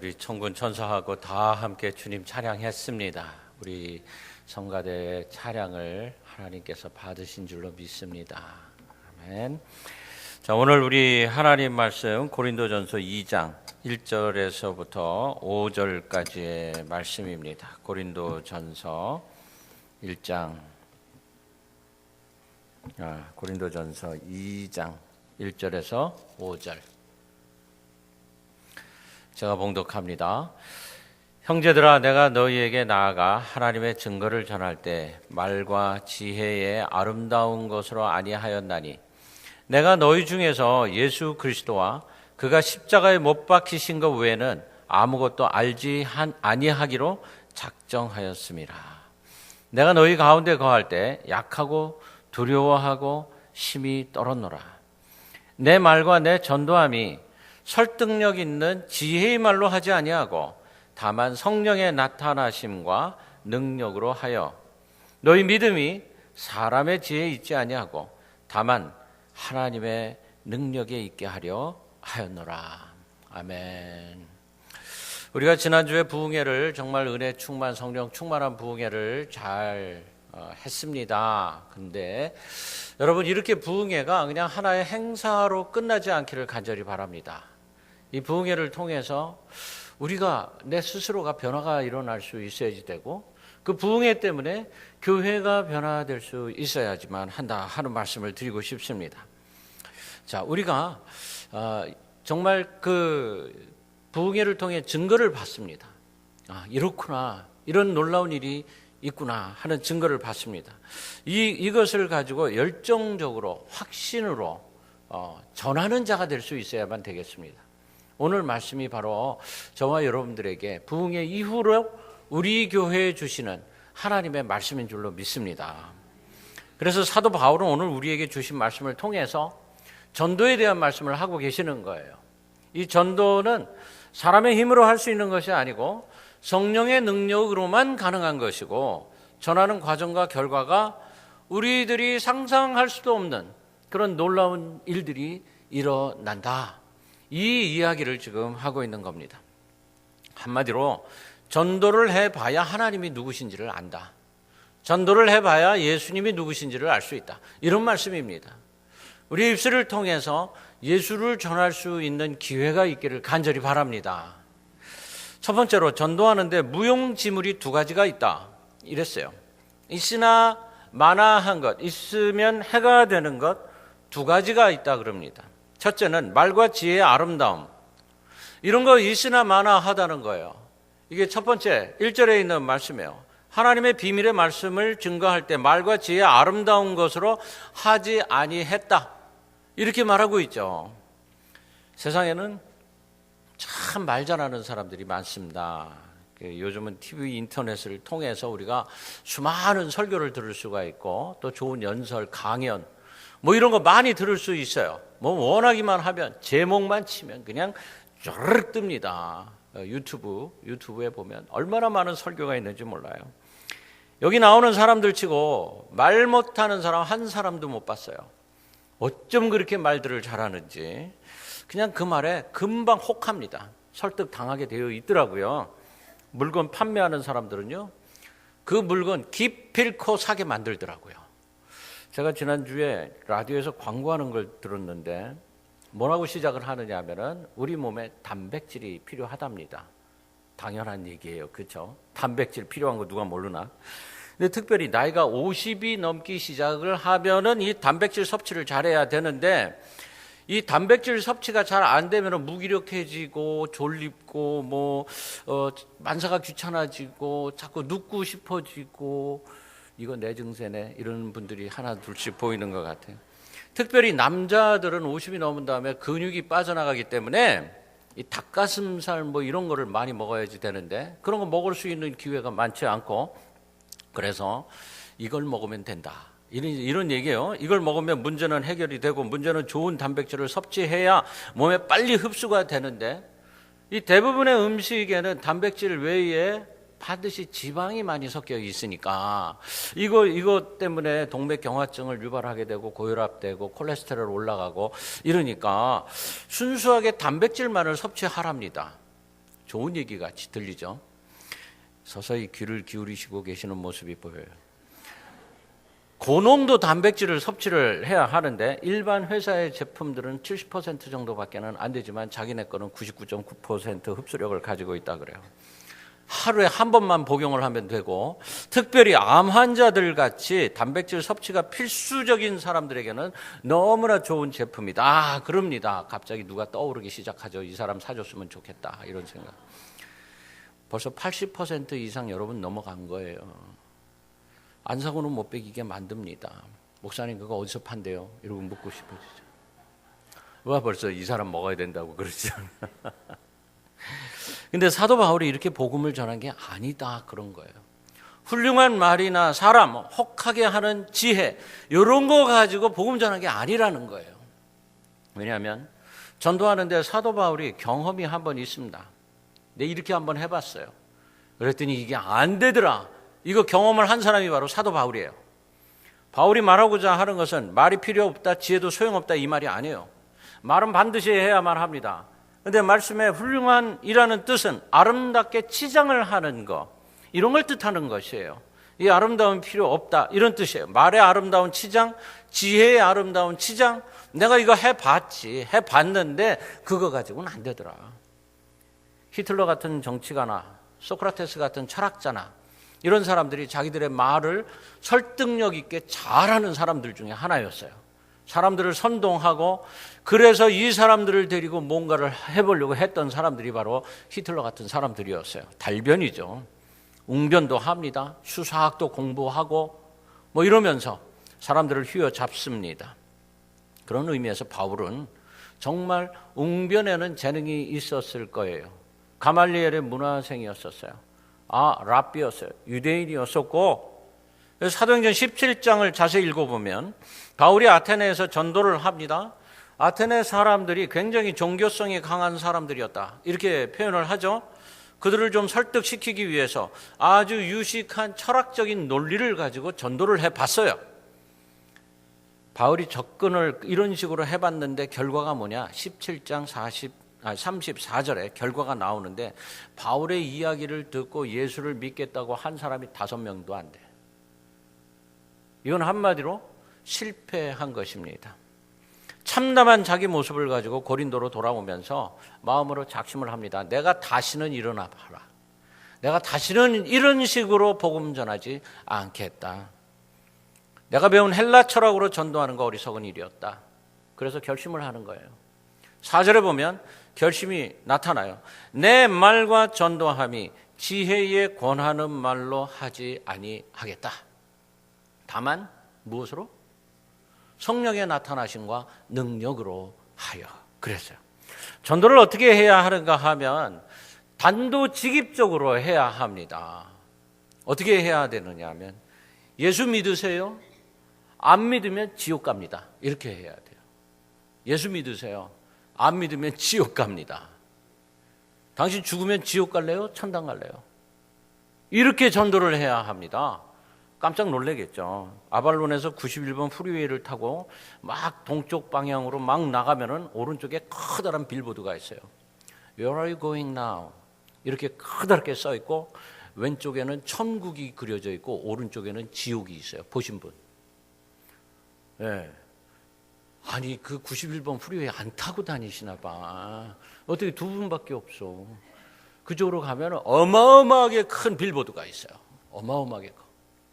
우리 천군 천사하고 다 함께 주님 찬양했습니다. 우리 성가대의 찬양을 하나님께서 받으신 줄로 믿습니다. 아멘. 자, 오늘 우리 하나님 말씀 고린도전서 2장 1절에서부터 5절까지의 말씀입니다. 고린도전서 2장 1절에서 5절. 제가 봉독합니다. 형제들아, 내가 너희에게 나아가 하나님의 증거를 전할 때 말과 지혜의 아름다운 것으로 아니하였나니 내가 너희 중에서 예수 그리스도와 그가 십자가에 못 박히신 것 외에는 아무것도 알지 아니하기로 작정하였습니다. 내가 너희 가운데 거할 때 약하고 두려워하고 심히 떨었노라. 내 말과 내 전도함이 설득력 있는 지혜의 말로 하지 아니하고 다만 성령의 나타나심과 능력으로 하여 너희 믿음이 사람의 지혜에 있지 아니하고 다만 하나님의 능력에 있게 하려 하였노라. 아멘. 우리가 지난주에 부흥회를 정말 은혜 충만 성령 충만한 부흥회를 잘 했습니다. 근데 여러분, 이렇게 부흥회가 그냥 하나의 행사로 끝나지 않기를 간절히 바랍니다. 이 부흥회를 통해서 우리가 내 스스로가 변화가 일어날 수 있어야지 되고 그 부흥회 때문에 교회가 변화될 수 있어야지만 한다 하는 말씀을 드리고 싶습니다. 자, 우리가 정말 그 부흥회를 통해 증거를 받습니다. 이렇구나, 이런 놀라운 일이 있구나 하는 증거를 받습니다. 이것을 가지고 열정적으로 확신으로 전하는 자가 될 수 있어야만 되겠습니다. 오늘 말씀이 바로 저와 여러분들에게 부흥회 이후로 우리 교회에 주시는 하나님의 말씀인 줄로 믿습니다. 그래서 사도 바울은 오늘 우리에게 주신 말씀을 통해서 전도에 대한 말씀을 하고 계시는 거예요. 이 전도는 사람의 힘으로 할 수 있는 것이 아니고 성령의 능력으로만 가능한 것이고 전하는 과정과 결과가 우리들이 상상할 수도 없는 그런 놀라운 일들이 일어난다. 이 이야기를 지금 하고 있는 겁니다. 한마디로 전도를 해봐야 하나님이 누구신지를 안다. 전도를 해봐야 예수님이 누구신지를 알 수 있다. 이런 말씀입니다. 우리 입술을 통해서 예수를 전할 수 있는 기회가 있기를 간절히 바랍니다. 첫 번째로 전도하는데 무용지물이 두 가지가 있다 이랬어요. 있으나 마나한 것, 있으면 해가 되는 것 두 가지가 있다 그럽니다. 첫째는 말과 지혜의 아름다움. 이런 거 있으나 마나하다는 거예요. 이게 첫 번째 1절에 있는 말씀이에요. 하나님의 비밀의 말씀을 증거할 때 말과 지혜의 아름다운 것으로 하지 아니했다. 이렇게 말하고 있죠. 세상에는 참 말 잘하는 사람들이 많습니다. 요즘은 TV, 인터넷을 통해서 우리가 수많은 설교를 들을 수가 있고 또 좋은 연설, 강연 뭐 이런 거 많이 들을 수 있어요. 뭐 원하기만 하면 제목만 치면 그냥 쫙 뜹니다. 유튜브에 보면 얼마나 많은 설교가 있는지 몰라요. 여기 나오는 사람들 치고 말 못하는 사람 한 사람도 못 봤어요. 어쩜 그렇게 말들을 잘하는지 그냥 그 말에 금방 혹합니다. 설득당하게 되어 있더라고요. 물건 판매하는 사람들은요, 그 물건 기필코 사게 만들더라고요. 제가 지난주에 라디오에서 광고하는 걸 들었는데 뭐라고 시작을 하느냐 하면은 우리 몸에 단백질이 필요하답니다. 당연한 얘기예요. 그렇죠? 단백질 필요한 거 누가 모르나? 근데 특별히 나이가 50이 넘기 시작을 하면은 이 단백질 섭취를 잘해야 되는데 이 단백질 섭취가 잘 안 되면 무기력해지고 졸립고 만사가 귀찮아지고 자꾸 눕고 싶어지고 이거 내 증세네 이런 분들이 하나 둘씩 보이는 것 같아요. 특별히 남자들은 50이 넘은 다음에 근육이 빠져나가기 때문에 이 닭가슴살 뭐 이런 거를 많이 먹어야지 되는데 그런 거 먹을 수 있는 기회가 많지 않고 그래서 이걸 먹으면 된다. 이런 얘기예요. 이걸 먹으면 문제는 해결이 되고 문제는 좋은 단백질을 섭취해야 몸에 빨리 흡수가 되는데 이 대부분의 음식에는 단백질 외에 반드시 지방이 많이 섞여 있으니까 이거 때문에 동맥경화증을 유발하게 되고 고혈압되고 콜레스테롤 올라가고 이러니까 순수하게 단백질만을 섭취하랍니다. 좋은 얘기 같이 들리죠. 서서히 귀를 기울이시고 계시는 모습이 보여요. 고농도 단백질을 섭취를 해야 하는데 일반 회사의 제품들은 70% 정도밖에는 안 되지만 자기네 거는 99.9% 흡수력을 가지고 있다 그래요. 하루에 한 번만 복용을 하면 되고, 특별히 암 환자들 같이 단백질 섭취가 필수적인 사람들에게는 너무나 좋은 제품이다. 그럽니다. 갑자기 누가 떠오르기 시작하죠. 이 사람 사줬으면 좋겠다, 이런 생각. 벌써 80% 이상 여러분 넘어간 거예요. 안 사고는 못 베기게 만듭니다. 목사님 그거 어디서 판대요? 이러고 묻고 싶어지죠. 와, 벌써 이 사람 먹어야 된다고 그러잖아요. 근데 사도 바울이 이렇게 복음을 전한 게 아니다, 그런 거예요. 훌륭한 말이나 사람, 혹하게 하는 지혜, 이런 거 가지고 복음 전한 게 아니라는 거예요. 왜냐하면 전도하는데 사도 바울이 경험이 한 번 있습니다. 내 이렇게 한번 해봤어요. 그랬더니 이게 안 되더라. 이거 경험을 한 사람이 바로 사도 바울이에요. 바울이 말하고자 하는 것은 말이 필요 없다, 지혜도 소용없다, 이 말이 아니에요. 말은 반드시 해야만 합니다. 그런데 말씀에 훌륭한이라는 뜻은 아름답게 치장을 하는 것, 이런 걸 뜻하는 것이에요. 이 아름다움 필요 없다, 이런 뜻이에요. 말의 아름다운 치장, 지혜의 아름다운 치장, 내가 이거 해봤지, 해봤는데 그거 가지고는 안 되더라. 히틀러 같은 정치가나 소크라테스 같은 철학자나 이런 사람들이 자기들의 말을 설득력 있게 잘하는 사람들 중에 하나였어요. 사람들을 선동하고, 그래서 이 사람들을 데리고 뭔가를 해보려고 했던 사람들이 바로 히틀러 같은 사람들이었어요. 달변이죠. 웅변도 합니다. 수사학도 공부하고 뭐 이러면서 사람들을 휘어잡습니다. 그런 의미에서 바울은 정말 웅변에는 재능이 있었을 거예요. 가말리엘의 문화생이었었어요. 랍비였어요. 유대인이었었고, 사도행전 17장을 자세히 읽어보면 바울이 아테네에서 전도를 합니다. 아테네 사람들이 굉장히 종교성이 강한 사람들이었다, 이렇게 표현을 하죠. 그들을 좀 설득시키기 위해서 아주 유식한 철학적인 논리를 가지고 전도를 해봤어요. 바울이 접근을 이런 식으로 해봤는데 결과가 뭐냐? 17장 34절에 결과가 나오는데, 바울의 이야기를 듣고 예수를 믿겠다고 한 사람이 5명도 안 돼. 이건 한마디로 실패한 것입니다. 참담한 자기 모습을 가지고 고린도로 돌아오면서 마음으로 작심을 합니다. 내가 다시는 일어나 봐라. 내가 다시는 이런 식으로 복음 전하지 않겠다. 내가 배운 헬라 철학으로 전도하는 거 어리석은 일이었다. 그래서 결심을 하는 거예요. 4절에 보면 결심이 나타나요. 내 말과 전도함이 지혜에 권하는 말로 하지 아니하겠다. 다만 무엇으로? 성령의 나타나심과 능력으로 하여. 그랬어요. 전도를 어떻게 해야 하는가 하면 단도직입적으로 해야 합니다. 어떻게 해야 되느냐 하면, 예수 믿으세요? 안 믿으면 지옥 갑니다. 이렇게 해야 돼요. 예수 믿으세요? 안 믿으면 지옥 갑니다. 당신 죽으면 지옥 갈래요? 천당 갈래요? 이렇게 전도를 해야 합니다. 깜짝 놀라겠죠. 아발론에서 91번 프리웨이를 타고 막 동쪽 방향으로 막 나가면은 오른쪽에 커다란 빌보드가 있어요. Where are you going now? 이렇게 커다랗게 써 있고, 왼쪽에는 천국이 그려져 있고 오른쪽에는 지옥이 있어요. 보신 분? 네. 아니 그 91번 프리웨이 안 타고 다니시나 봐. 어떻게 2분밖에 없어. 그쪽으로 가면 어마어마하게 큰 빌보드가 있어요. 어마어마하게 커.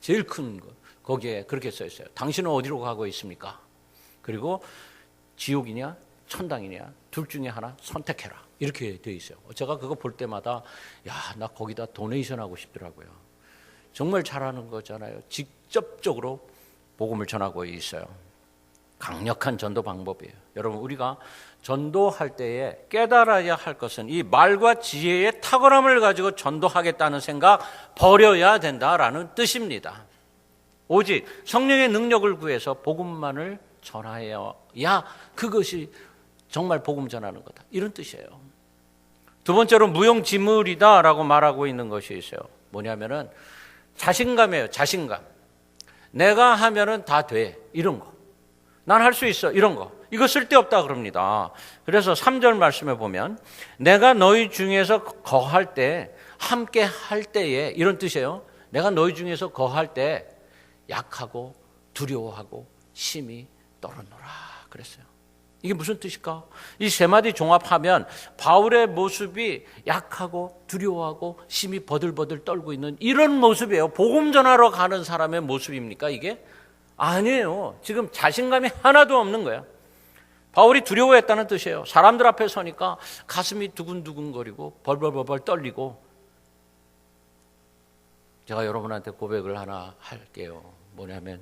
제일 큰 거. 거기에 그렇게 써 있어요. 당신은 어디로 가고 있습니까? 그리고 지옥이냐 천당이냐 둘 중에 하나 선택해라. 이렇게 되어 있어요. 제가 그거 볼 때마다 나 거기다 도네이션 하고 싶더라고요. 정말 잘하는 거잖아요. 직접적으로 복음을 전하고 있어요. 강력한 전도 방법이에요. 여러분, 우리가 전도할 때에 깨달아야 할 것은 이 말과 지혜의 탁월함을 가지고 전도하겠다는 생각 버려야 된다라는 뜻입니다. 오직 성령의 능력을 구해서 복음만을 전하여야 그것이 정말 복음 전하는 거다, 이런 뜻이에요. 두 번째로 무용지물이다라고 말하고 있는 것이 있어요. 뭐냐면은 자신감이에요. 자신감. 내가 하면은 다 돼, 이런 거. 난 할 수 있어. 이런 거. 이거 쓸데없다 그럽니다. 그래서 3절 말씀에 보면 내가 너희 중에서 거할 때 함께 할 때에 이런 뜻이에요. 내가 너희 중에서 거할 때 약하고 두려워하고 심히 떨어노라 그랬어요. 이게 무슨 뜻일까? 이 세 마디 종합하면 바울의 모습이 약하고 두려워하고 심히 버들버들 떨고 있는 이런 모습이에요. 복음 전하러 가는 사람의 모습입니까 이게? 아니에요. 지금 자신감이 하나도 없는 거예요. 바울이 두려워했다는 뜻이에요. 사람들 앞에 서니까 가슴이 두근두근거리고 벌벌벌벌 떨리고. 제가 여러분한테 고백을 하나 할게요. 뭐냐면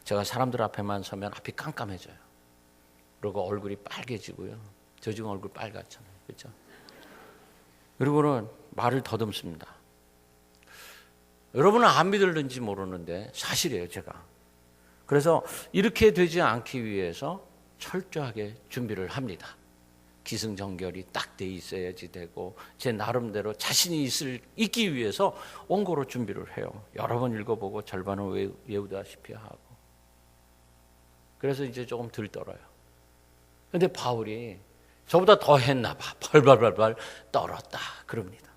제가 사람들 앞에만 서면 앞이 깜깜해져요. 그리고 얼굴이 빨개지고요. 저 지금 얼굴 빨갛잖아요. 그렇죠? 그리고는 말을 더듬습니다. 여러분은 안 믿을는지 모르는데 사실이에요, 제가. 그래서 이렇게 되지 않기 위해서 철저하게 준비를 합니다. 기승전결이 딱 돼 있어야지 되고 제 나름대로 자신이 있기 위해서 원고로 준비를 해요. 여러 번 읽어보고 절반은 외우다시피 하고. 그래서 이제 조금 덜 떨어요. 근데 바울이 저보다 더 했나 봐. 벌벌벌벌 떨었다 그럽니다.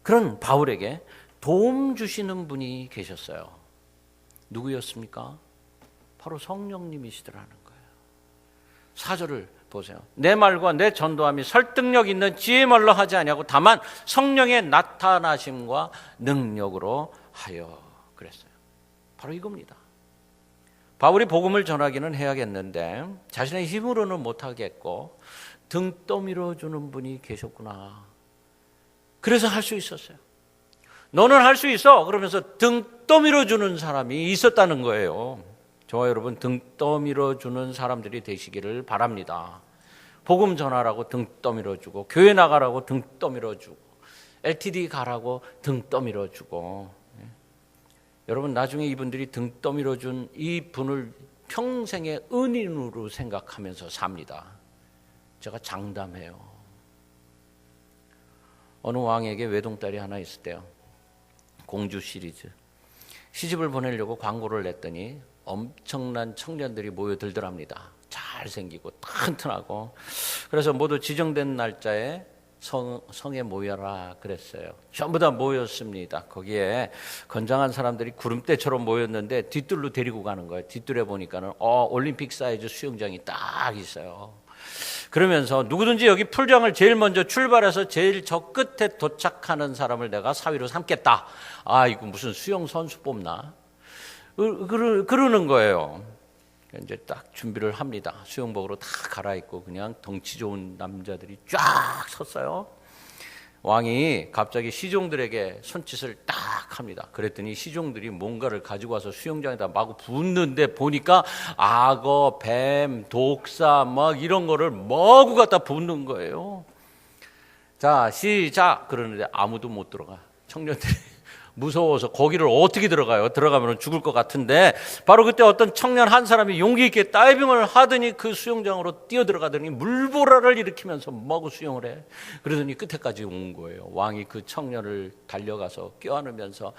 그런 바울에게 도움 주시는 분이 계셨어요. 누구였습니까? 바로 성령님이시더라는 거예요. 4절을 보세요. 내 말과 내 전도함이 설득력 있는 지혜말로 하지 아니하고 다만 성령의 나타나심과 능력으로 하여 그랬어요. 바로 이겁니다. 바울이 복음을 전하기는 해야겠는데 자신의 힘으로는 못하겠고 등 떠밀어 주는 분이 계셨구나. 그래서 할 수 있었어요. 너는 할 수 있어. 그러면서 등 떠밀어 주는 사람이 있었다는 거예요. 저와 여러분 등 떠밀어 주는 사람들이 되시기를 바랍니다. 복음 전하라고 등 떠밀어 주고 교회 나가라고 등 떠밀어 주고 LTD 가라고 등 떠밀어 주고. 여러분 나중에 이분들이 등 떠밀어 준 이 분을 평생의 은인으로 생각하면서 삽니다. 제가 장담해요. 어느 왕에게 외동딸이 하나 있을 때요. 공주 시리즈. 시집을 보내려고 광고를 냈더니 엄청난 청년들이 모여들더랍니다. 잘생기고 튼튼하고. 그래서 모두 지정된 날짜에 성에 모여라 그랬어요. 전부 다 모였습니다. 거기에 건장한 사람들이 구름대처럼 모였는데 뒷뜰로 데리고 가는 거예요. 뒷뜰에 보니까는 올림픽 사이즈 수영장이 딱 있어요. 그러면서 누구든지 여기 풀장을 제일 먼저 출발해서 제일 저 끝에 도착하는 사람을 내가 사위로 삼겠다. 이거 무슨 수영 선수 뽑나? 그러는 거예요. 이제 딱 준비를 합니다. 수영복으로 다 갈아입고 그냥 덩치 좋은 남자들이 쫙 섰어요. 왕이 갑자기 시종들에게 손짓을 딱 합니다. 그랬더니 시종들이 뭔가를 가지고 와서 수영장에다 마구 붓는데 보니까 악어, 뱀, 독사 막 이런 거를 마구 갖다 붓는 거예요. 자, 시작! 그러는데 아무도 못 들어가. 청년들이 무서워서 거기를 어떻게 들어가요? 들어가면 죽을 것 같은데 바로 그때 어떤 청년 한 사람이 용기 있게 다이빙을 하더니 그 수영장으로 뛰어들어가더니 물보라를 일으키면서 마구 수영을 해. 그러더니 끝에까지 온 거예요. 왕이 그 청년을 달려가서 껴안으면서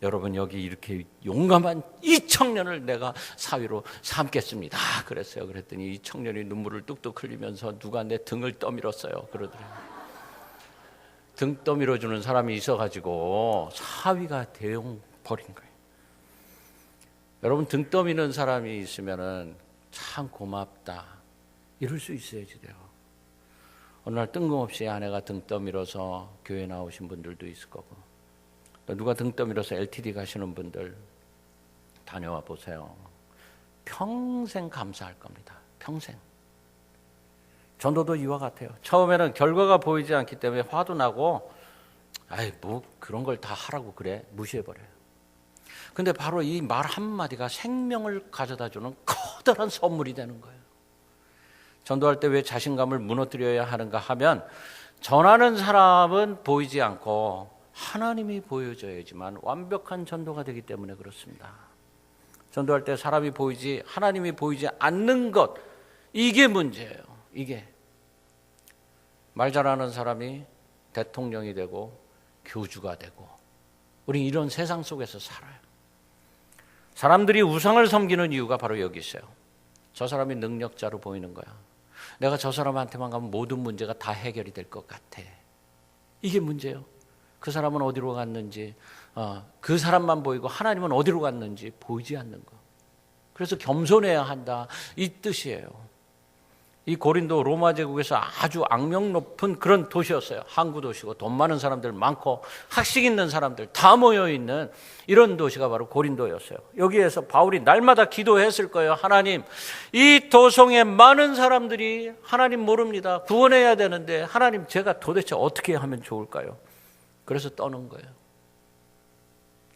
여러분 여기 이렇게 용감한 이 청년을 내가 사위로 삼겠습니다 그랬어요. 그랬더니 이 청년이 눈물을 뚝뚝 흘리면서 누가 내 등을 떠밀었어요 그러더라고요. 등 떠밀어주는 사람이 있어가지고 사위가 되어 버린 거예요. 여러분 등 떠미는 사람이 있으면은 참 고맙다 이럴 수 있어야지 돼요. 어느 날 뜬금없이 아내가 등 떠밀어서 교회 나오신 분들도 있을 거고 또 누가 등 떠밀어서 LTD 가시는 분들 다녀와 보세요. 평생 감사할 겁니다. 평생. 전도도 이와 같아요. 처음에는 결과가 보이지 않기 때문에 화도 나고 뭐 그런 걸 다 하라고 그래 무시해버려요. 근데 바로 이 말 한마디가 생명을 가져다주는 커다란 선물이 되는 거예요. 전도할 때 왜 자신감을 무너뜨려야 하는가 하면 전하는 사람은 보이지 않고 하나님이 보여져야지만 완벽한 전도가 되기 때문에 그렇습니다. 전도할 때 사람이 보이지 하나님이 보이지 않는 것 이게 문제예요. 이게 말 잘하는 사람이 대통령이 되고 교주가 되고 우리 이런 세상 속에서 살아요. 사람들이 우상을 섬기는 이유가 바로 여기 있어요. 저 사람이 능력자로 보이는 거야. 내가 저 사람한테만 가면 모든 문제가 다 해결이 될 것 같아. 이게 문제예요. 그 사람은 어디로 갔는지, 그 사람만 보이고 하나님은 어디로 갔는지 보이지 않는 거. 그래서 겸손해야 한다, 이 뜻이에요. 이 고린도 로마 제국에서 아주 악명 높은 그런 도시였어요. 항구 도시고 돈 많은 사람들 많고 학식 있는 사람들 다 모여 있는 이런 도시가 바로 고린도였어요. 여기에서 바울이 날마다 기도했을 거예요. 하나님, 이 도성에 많은 사람들이 하나님 모릅니다. 구원해야 되는데 하나님, 제가 도대체 어떻게 하면 좋을까요? 그래서 떠는 거예요.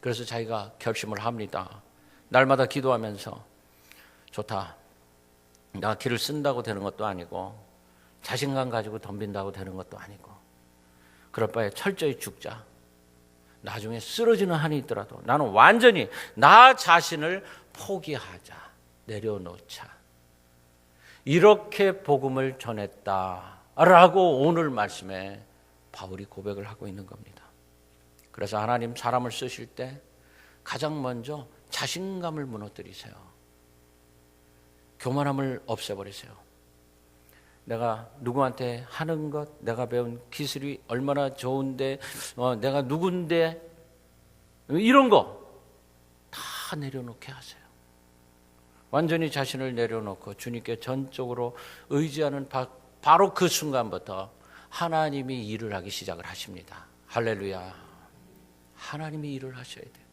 그래서 자기가 결심을 합니다. 날마다 기도하면서, 좋다, 나 길을 쓴다고 되는 것도 아니고 자신감 가지고 덤빈다고 되는 것도 아니고, 그럴 바에 철저히 죽자. 나중에 쓰러지는 한이 있더라도 나는 완전히 나 자신을 포기하자, 내려놓자. 이렇게 복음을 전했다라고 오늘 말씀에 바울이 고백을 하고 있는 겁니다. 그래서 하나님 사람을 쓰실 때 가장 먼저 자신감을 무너뜨리세요. 교만함을 없애버리세요. 내가 누구한테 하는 것, 내가 배운 기술이 얼마나 좋은데, 내가 누군데, 이런 거 다 내려놓게 하세요. 완전히 자신을 내려놓고 주님께 전적으로 의지하는 바로 그 순간부터 하나님이 일을 하기 시작을 하십니다. 할렐루야. 하나님이 일을 하셔야 돼요.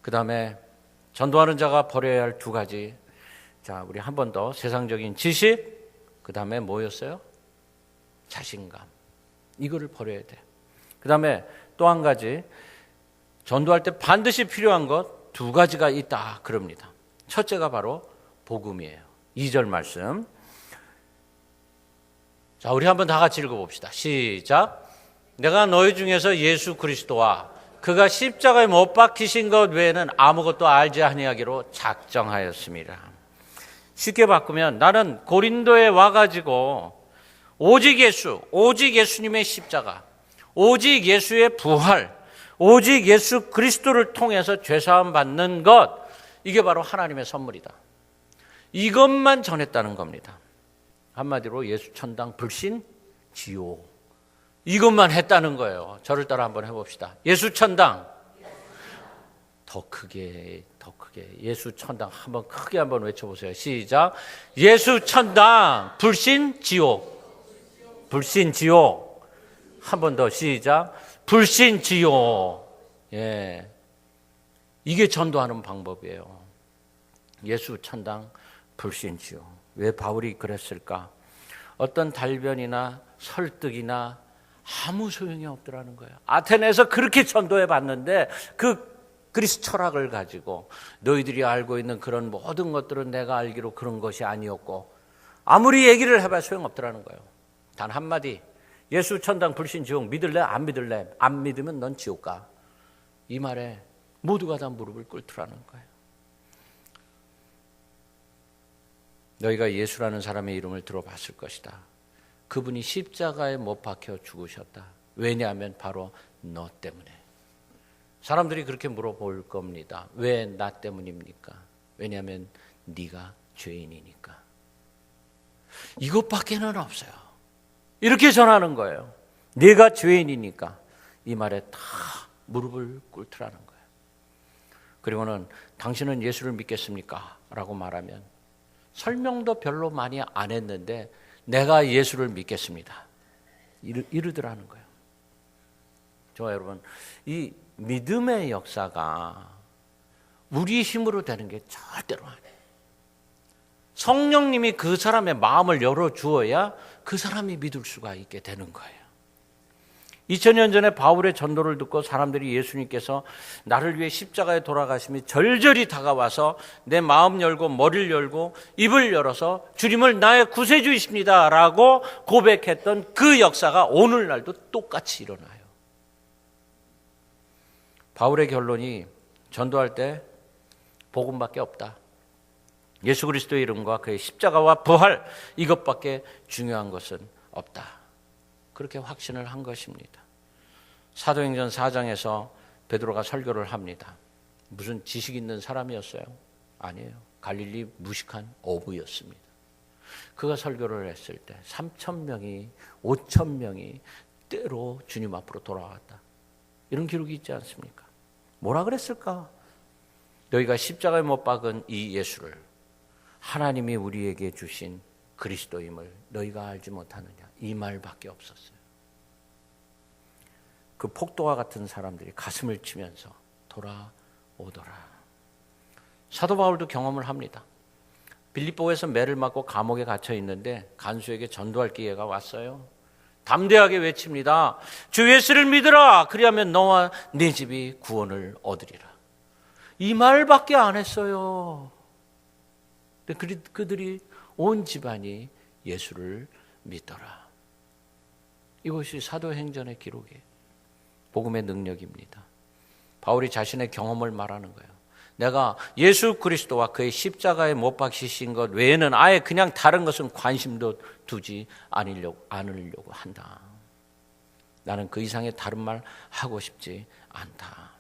그 다음에 전도하는 자가 버려야 할 두 가지. 자, 우리 한 번 더. 세상적인 지식, 그 다음에 뭐였어요? 자신감. 이거를 버려야 돼요. 그 다음에 또 한 가지, 전도할 때 반드시 필요한 것 두 가지가 있다 그럽니다. 첫째가 바로 복음이에요. 2절 말씀. 자, 우리 한번 다 같이 읽어봅시다. 시작. 내가 너희 중에서 예수 그리스도와 그가 십자가에 못 박히신 것 외에는 아무것도 알지 아니하기로 작정하였습니다. 쉽게 바꾸면, 나는 고린도에 와가지고 오직 예수님의 십자가, 오직 예수의 부활, 오직 예수 그리스도를 통해서 죄사함 받는 것, 이게 바로 하나님의 선물이다. 이것만 전했다는 겁니다. 한마디로 예수 천당 불신 지옥, 이것만 했다는 거예요. 저를 따라 한번 해봅시다. 예수 천당, 더 크게 예수 천당 한번 크게 한번 외쳐보세요. 시작. 예수 천당 불신 지옥, 불신 지옥. 한 번 더. 시작. 불신 지옥. 예, 이게 전도하는 방법이에요. 예수 천당 불신 지옥. 왜 바울이 그랬을까? 어떤 달변이나 설득이나 아무 소용이 없더라는 거예요. 아테네에서 그렇게 전도해 봤는데 그 그리스 철학을 가지고 너희들이 알고 있는 그런 모든 것들은 내가 알기로 그런 것이 아니었고, 아무리 얘기를 해봐야 소용없더라는 거예요. 단 한마디, 예수 천당 불신 지옥 믿을래? 안 믿을래? 안 믿으면 넌 지옥 가. 이 말에 모두가 다 무릎을 꿇더라는 거예요. 너희가 예수라는 사람의 이름을 들어봤을 것이다. 그분이 십자가에 못 박혀 죽으셨다. 왜냐하면 바로 너 때문에. 사람들이 그렇게 물어볼 겁니다. 왜 나 때문입니까? 왜냐하면 네가 죄인이니까. 이것밖에는 없어요. 이렇게 전하는 거예요. 네가 죄인이니까. 이 말에 다 무릎을 꿇더라는 거예요. 그리고는 당신은 예수를 믿겠습니까? 라고 말하면 설명도 별로 많이 안 했는데 내가 예수를 믿겠습니다. 이러더라는 거예요. 좋아요, 여러분. 이 믿음의 역사가 우리 힘으로 되는 게 절대로 아니에요. 성령님이 그 사람의 마음을 열어주어야 그 사람이 믿을 수가 있게 되는 거예요. 2000년 전에 바울의 전도를 듣고 사람들이 예수님께서 나를 위해 십자가에 돌아가심이 절절히 다가와서 내 마음 열고 머리를 열고 입을 열어서 주님을 나의 구세주이십니다 라고 고백했던 그 역사가 오늘날도 똑같이 일어나요. 바울의 결론이 전도할 때 복음밖에 없다. 예수 그리스도의 이름과 그의 십자가와 부활, 이것밖에 중요한 것은 없다. 그렇게 확신을 한 것입니다. 사도행전 4장에서 베드로가 설교를 합니다. 무슨 지식 있는 사람이었어요? 아니에요. 갈릴리 무식한 어부였습니다. 그가 설교를 했을 때 3,000명이 5,000명이 때로 주님 앞으로 돌아왔다. 이런 기록이 있지 않습니까? 뭐라 그랬을까? 너희가 십자가에 못 박은 이 예수를 하나님이 우리에게 주신 그리스도임을 너희가 알지 못하느냐, 이 말밖에 없었어요. 그 폭도와 같은 사람들이 가슴을 치면서 돌아오더라. 사도 바울도 경험을 합니다. 빌립보에서 매를 맞고 감옥에 갇혀 있는데 간수에게 전도할 기회가 왔어요. 담대하게 외칩니다. 주 예수를 믿으라. 그리하면 너와 네 집이 구원을 얻으리라. 이 말밖에 안 했어요. 근데 그들이 온 집안이 예수를 믿더라. 이것이 사도행전의 기록이에요. 복음의 능력입니다. 바울이 자신의 경험을 말하는 거예요. 내가 예수 그리스도와 그의 십자가에 못 박히신 것 외에는 아예 그냥 다른 것은 관심도 두지 않으려고 한다. 나는 그 이상의 다른 말 하고 싶지 않다.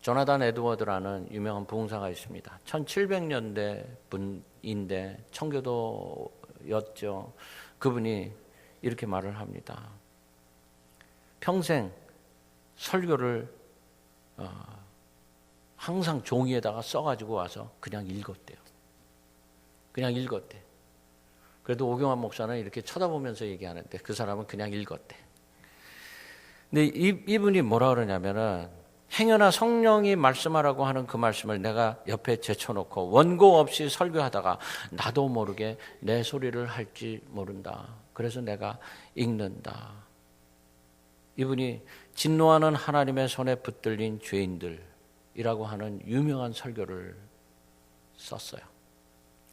조나단 에드워드라는 유명한 부흥사가 있습니다. 1700년대 분인데 청교도였죠. 그분이 이렇게 말을 합니다. 평생 설교를 항상 종이에다가 써가지고 와서 그냥 읽었대요. 그냥 읽었대. 그래도 오경환 목사는 이렇게 쳐다보면서 얘기하는데 그 사람은 그냥 읽었대. 근데 이분이 뭐라 그러냐면은 행여나 성령이 말씀하라고 하는 그 말씀을 내가 옆에 제쳐놓고 원고 없이 설교하다가 나도 모르게 내 소리를 할지 모른다. 그래서 내가 읽는다. 이분이 진노하는 하나님의 손에 붙들린 죄인들이라고 하는 유명한 설교를 썼어요.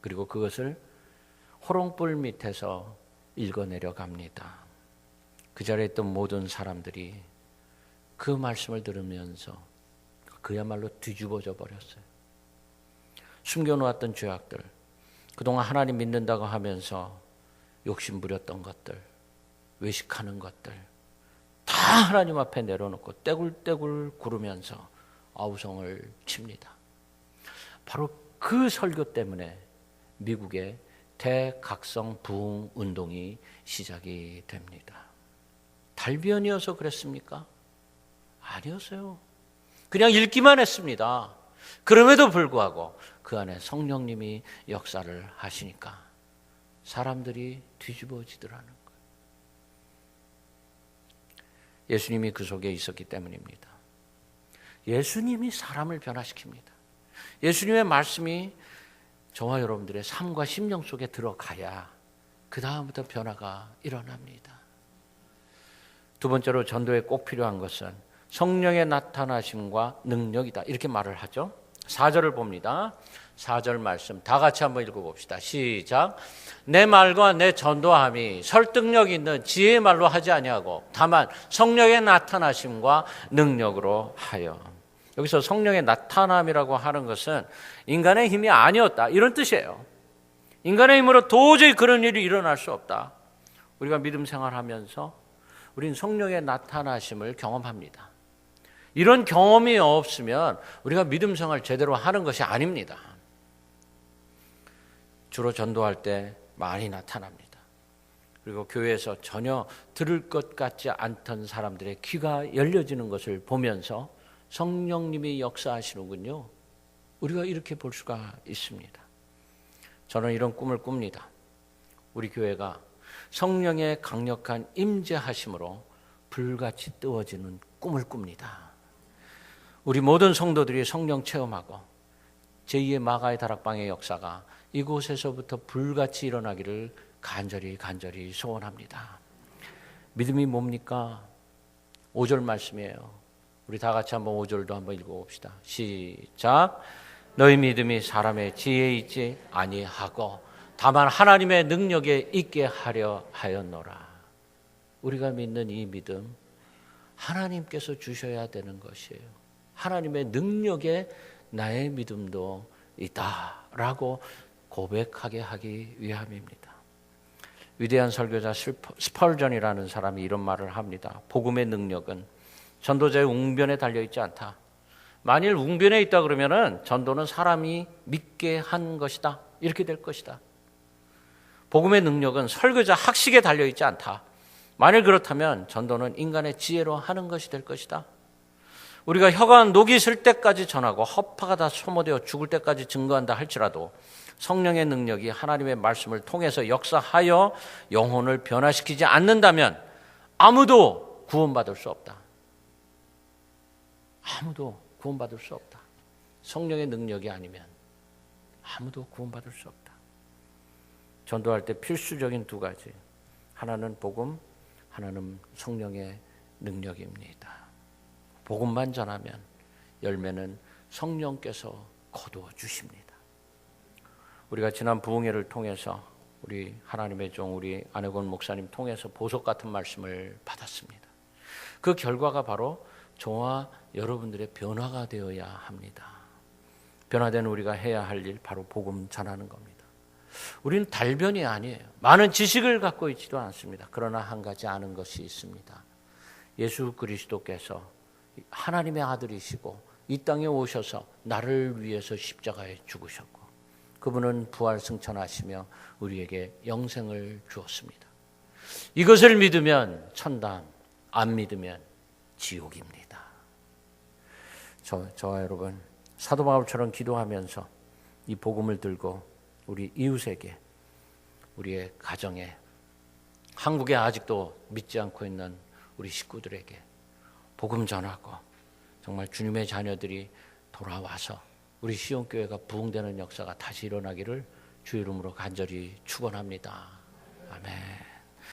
그리고 그것을 호롱불 밑에서 읽어내려 갑니다. 그 자리에 있던 모든 사람들이 그 말씀을 들으면서 그야말로 뒤집어져 버렸어요. 숨겨놓았던 죄악들, 그동안 하나님 믿는다고 하면서 욕심 부렸던 것들, 외식하는 것들 다 하나님 앞에 내려놓고 떼굴떼굴 구르면서 아우성을 칩니다. 바로 그 설교 때문에 미국의 대각성 부흥 운동이 시작이 됩니다. 달변이어서 그랬습니까? 아니었어요. 그냥 읽기만 했습니다. 그럼에도 불구하고 그 안에 성령님이 역사를 하시니까 사람들이 뒤집어지더라는 거예요. 예수님이 그 속에 있었기 때문입니다. 예수님이 사람을 변화시킵니다. 예수님의 말씀이 저와 여러분들의 삶과 심령 속에 들어가야 그 다음부터 변화가 일어납니다. 두 번째로 전도에 꼭 필요한 것은 성령의 나타나심과 능력이다. 이렇게 말을 하죠. 4절을 봅니다. 4절 말씀 다 같이 한번 읽어봅시다. 시작. 내 말과 내 전도함이 설득력 있는 지혜의 말로 하지 아니하고 다만 성령의 나타나심과 능력으로 하여. 여기서 성령의 나타남이라고 하는 것은 인간의 힘이 아니었다. 이런 뜻이에요. 인간의 힘으로 도저히 그런 일이 일어날 수 없다. 우리가 믿음 생활하면서 우린 성령의 나타나심을 경험합니다. 이런 경험이 없으면 우리가 믿음 생활 제대로 하는 것이 아닙니다. 주로 전도할 때 많이 나타납니다. 그리고 교회에서 전혀 들을 것 같지 않던 사람들의 귀가 열려지는 것을 보면서 성령님이 역사하시는군요. 우리가 이렇게 볼 수가 있습니다. 저는 이런 꿈을 꿉니다. 우리 교회가 성령의 강력한 임재하심으로 불같이 뜨어지는 꿈을 꿉니다. 우리 모든 성도들이 성령 체험하고 제2의 마가의 다락방의 역사가 이곳에서부터 불같이 일어나기를 간절히 소원합니다. 믿음이 뭡니까? 5절 말씀이에요. 우리 다 같이 한번 5절도 한번 읽어봅시다. 시작. 너희 믿음이 사람의 지혜에 있지 아니하고 다만 하나님의 능력에 있게 하려 하였노라. 우리가 믿는 이 믿음 하나님께서 주셔야 되는 것이에요. 하나님의 능력에 나의 믿음도 있다라고 고백하게 하기 위함입니다. 위대한 설교자 스펄전이라는 사람이 이런 말을 합니다. 복음의 능력은 전도자의 웅변에 달려있지 않다. 만일 웅변에 있다 그러면은 전도는 사람이 믿게 한 것이다. 이렇게 될 것이다. 복음의 능력은 설교자 학식에 달려있지 않다. 만일 그렇다면 전도는 인간의 지혜로 하는 것이 될 것이다. 우리가 혀가 녹이 슬 때까지 전하고 허파가 다 소모되어 죽을 때까지 증거한다 할지라도 성령의 능력이 하나님의 말씀을 통해서 역사하여 영혼을 변화시키지 않는다면 아무도 구원받을 수 없다. 아무도 구원받을 수 없다. 성령의 능력이 아니면 아무도 구원받을 수 없다. 전도할 때 필수적인 두 가지. 하나는 복음, 하나는 성령의 능력입니다. 복음만 전하면 열매는 성령께서 거두어 주십니다. 우리가 지난 부흥회를 통해서 우리 하나님의 종 우리 안혜권 목사님 통해서 보석 같은 말씀을 받았습니다. 그 결과가 바로 저와 여러분들의 변화가 되어야 합니다. 변화된 우리가 해야 할 일 바로 복음 전하는 겁니다. 우리는 달변이 아니에요. 많은 지식을 갖고 있지도 않습니다. 그러나 한 가지 아는 것이 있습니다. 예수 그리스도께서 하나님의 아들이시고 이 땅에 오셔서 나를 위해서 십자가에 죽으셨고 그분은 부활 승천하시며 우리에게 영생을 주었습니다. 이것을 믿으면 천당, 안 믿으면 지옥입니다. 저와 여러분 사도 바울처럼 기도하면서 이 복음을 들고 우리 이웃에게, 우리의 가정에, 한국에 아직도 믿지 않고 있는 우리 식구들에게 복음 전하고 정말 주님의 자녀들이 돌아와서 우리 시온교회가 부흥되는 역사가 다시 일어나기를 주 이름으로 간절히 축원합니다. 아멘.